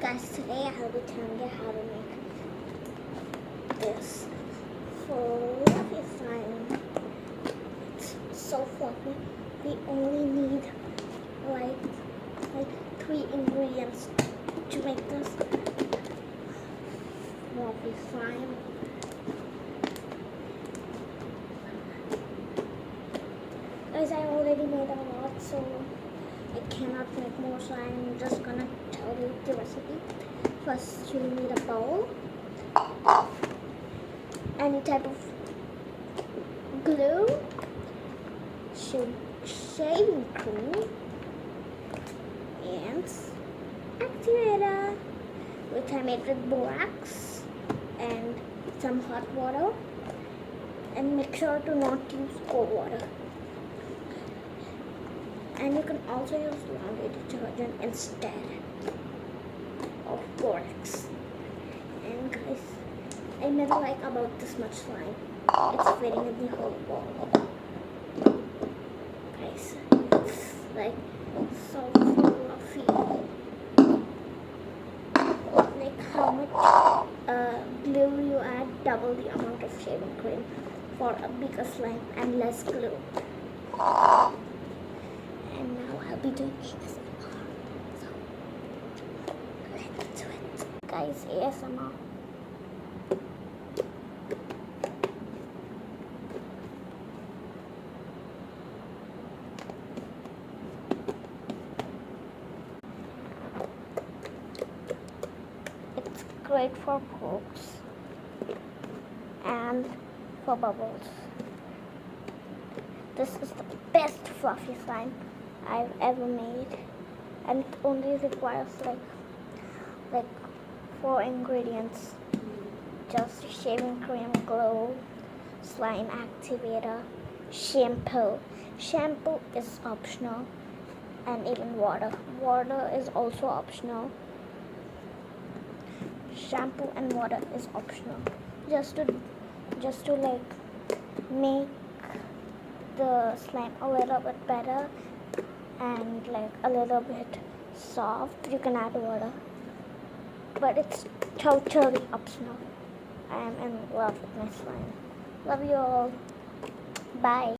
Guys, today I'll be telling you how to make this fluffy slime. It's so fluffy. We only need like 3 ingredients to make this fluffy slime. Guys, I already made a lot, so I cannot make more, so I'm just gonna tell you the recipe. First, you need a bowl, any type of glue, shaving cream, and activator, which I made with borax and some hot water. And make sure to not use cold water. And you can also use laundry detergent instead of borax. And guys, I made like about this much slime. It's fitting in the whole bowl. Guys, it's like so fluffy. Like how much glue you add, double the amount of shaving cream for a bigger slime and less glue. And now I'll be doing ASMR. So let's do it. Guys, ASMR. It's great for pokes and for bubbles. This is the best fluffy slime I've ever made, and it only requires like 4 ingredients: just shaving cream, glue, slime activator, shampoo. Shampoo is optional, and even water. Water is also optional. Shampoo and water is optional. Just to like make the slime a little bit better and like a little bit soft, you can add water, but it's totally optional. I am in love with my slime. Love you all. Bye.